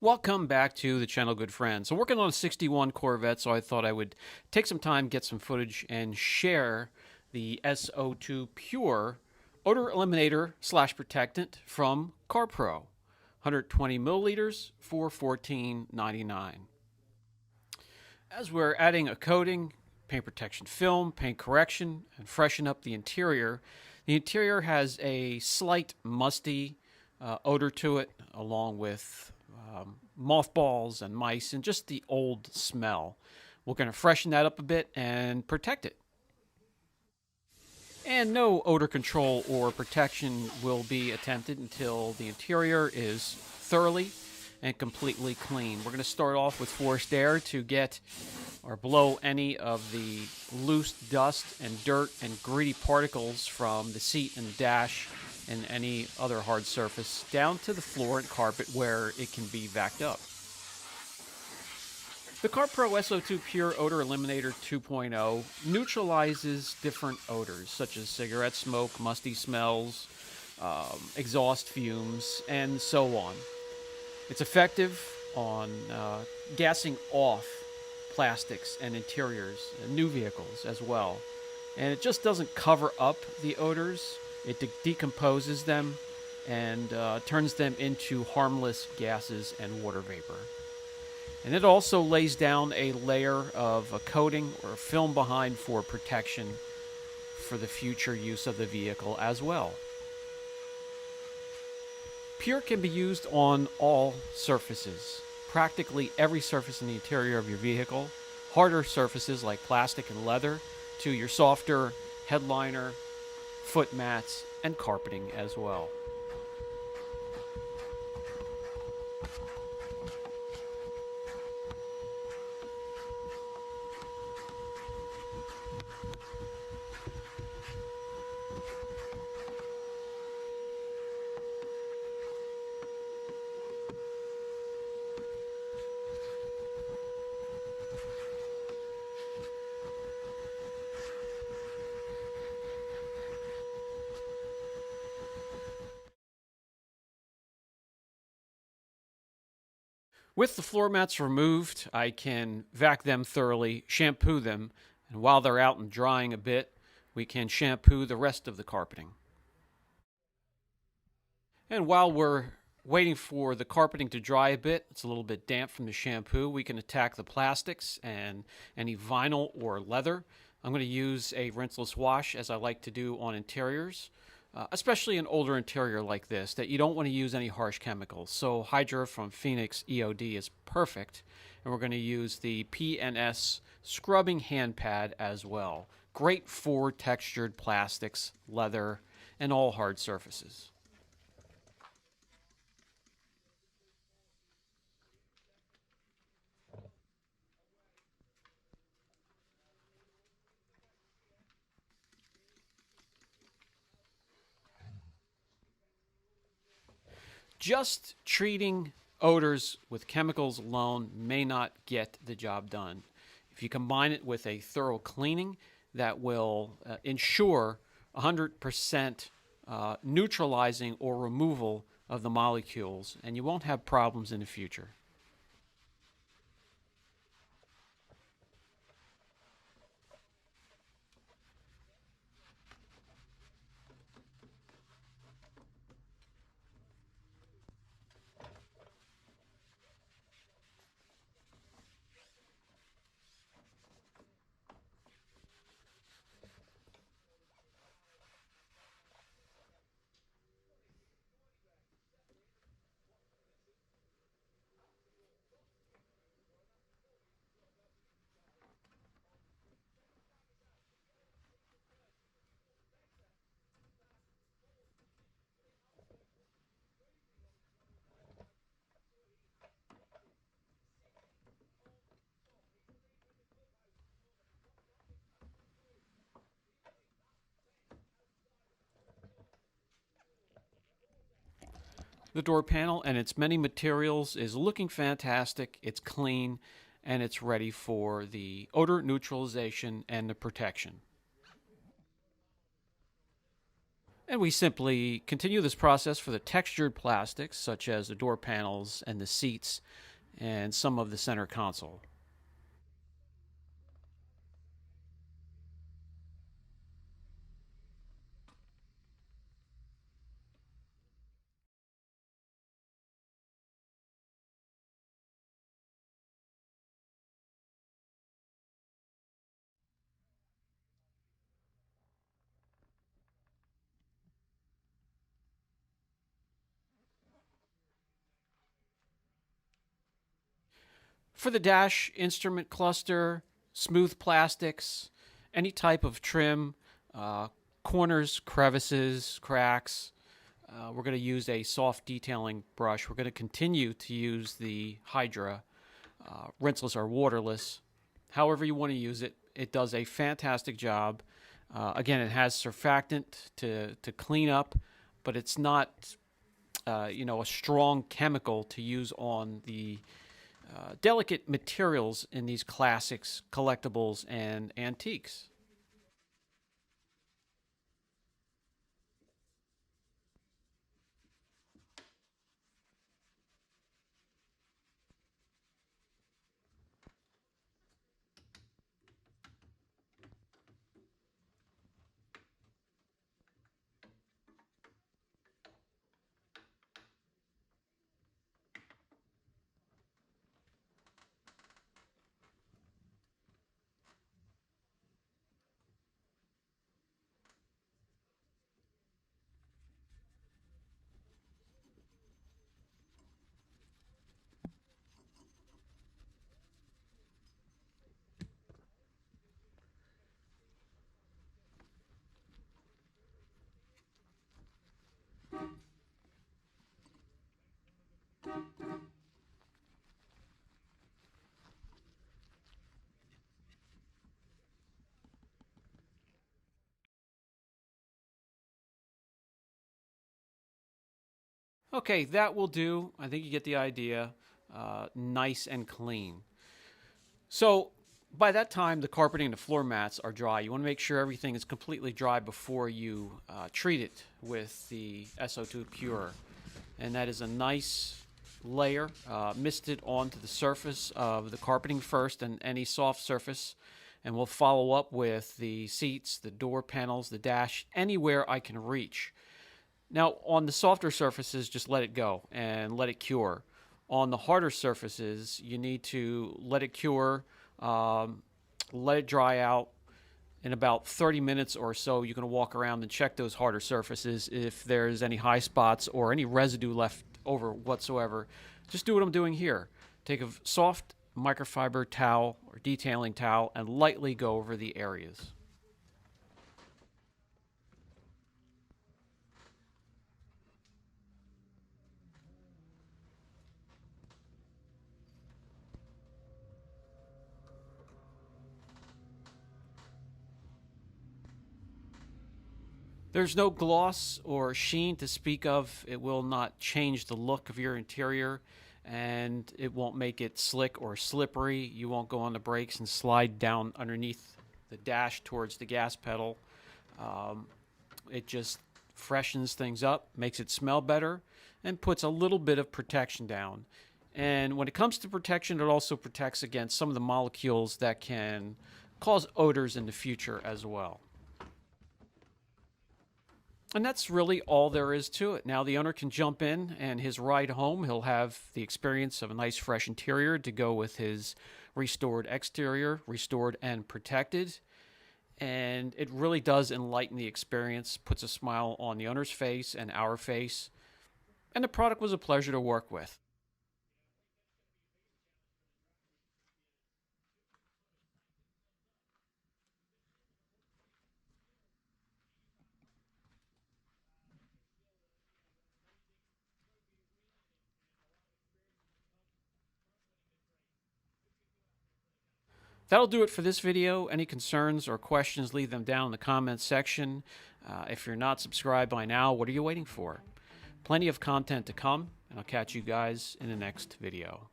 Welcome back to the channel, good friends. I'm working on a 61 Corvette, so I thought I would take some time, get some footage, and share the SO2 Pure odor eliminator / protectant from CARPRO. 120 milliliters for $14.99. As we're adding a coating, paint protection film, paint correction, and freshen up the interior has a slight musty odor to it, along with mothballs and mice and just the old smell. We're going to freshen that up a bit and protect it. And no odor control or protection will be attempted until the interior is thoroughly and completely clean. We're going to start off with forced air to get or blow any of the loose dust and dirt and gritty particles from the seat and dash and any other hard surface down to the floor and carpet where it can be vacuumed up. The CARPRO SO2 Pure Odor Eliminator 2.0 neutralizes different odors such as cigarette smoke, musty smells, exhaust fumes, and so on. It's effective on gassing off plastics and interiors, and new vehicles as well. And it just doesn't cover up the odors. It decomposes them and turns them into harmless gases and water vapor. And it also lays down a layer of a coating or a film behind for protection for the future use of the vehicle as well. Pure can be used on all surfaces, practically every surface in the interior of your vehicle, harder surfaces like plastic and leather, to your softer headliner, foot mats, and carpeting as well. With the floor mats removed, I can vac them thoroughly, shampoo them, and while they're out and drying a bit, we can shampoo the rest of the carpeting. And while we're waiting for the carpeting to dry a bit, it's a little bit damp from the shampoo, we can attack the plastics and any vinyl or leather. I'm going to use a rinseless wash, as I like to do on interiors. Especially an older interior like this, that you don't want to use any harsh chemicals. So Hydra from Phoenix EOD is perfect, and we're going to use the PNS scrubbing hand pad as well. Great for textured plastics, leather, and all hard surfaces. Just treating odors with chemicals alone may not get the job done. If you combine it with a thorough cleaning, that will ensure 100% neutralizing or removal of the molecules, and you won't have problems in the future. The door panel and its many materials is looking fantastic. It's clean and it's ready for the odor neutralization and the protection. And we simply continue this process for the textured plastics, such as the door panels and the seats and some of the center console. For the dash instrument cluster, smooth plastics, any type of trim, uh, corners, crevices, cracks, we're going to use a soft detailing brush. We're going to continue to use the Hydra, rinseless or waterless. However you want to use it, it does a fantastic job. Again, it has surfactant to clean up, but it's not a strong chemical to use on the delicate materials in these classics, collectibles, and antiques. Okay, that will do. I think you get the idea. Nice and clean. So by that time, the carpeting and the floor mats are dry. You want to make sure everything is completely dry before you treat it with the SO2 Pure. And that is a nice layer, misted onto the surface of the carpeting first and any soft surface. And we'll follow up with the seats, the door panels, the dash, anywhere I can reach. Now, on the softer surfaces, just let it go and let it cure. On the harder surfaces, you need to let it cure, um, let it dry out. In about 30 minutes or so, you're going to walk around and check those harder surfaces. If there's any high spots or any residue left over whatsoever, just do what I'm doing here. Take a soft microfiber towel or detailing towel and lightly go over the areas. There's no gloss or sheen to speak of. It will not change the look of your interior, and it won't make it slick or slippery. You won't go on the brakes and slide down underneath the dash towards the gas pedal. Um, it just freshens things up, makes it smell better, and puts a little bit of protection down. And when it comes to protection, it also protects against some of the molecules that can cause odors in the future as well. And that's really all there is to it. Now the owner can jump in, and his ride home, he'll have the experience of a nice fresh interior to go with his restored exterior, restored and protected. And it really does enlighten the experience, puts a smile on the owner's face and our face. And the product was a pleasure to work with. That'll do it for this video. Any concerns or questions, leave them down in the comments section. If you're not subscribed by now, what are you waiting for? Plenty of content to come, and I'll catch you guys in the next video.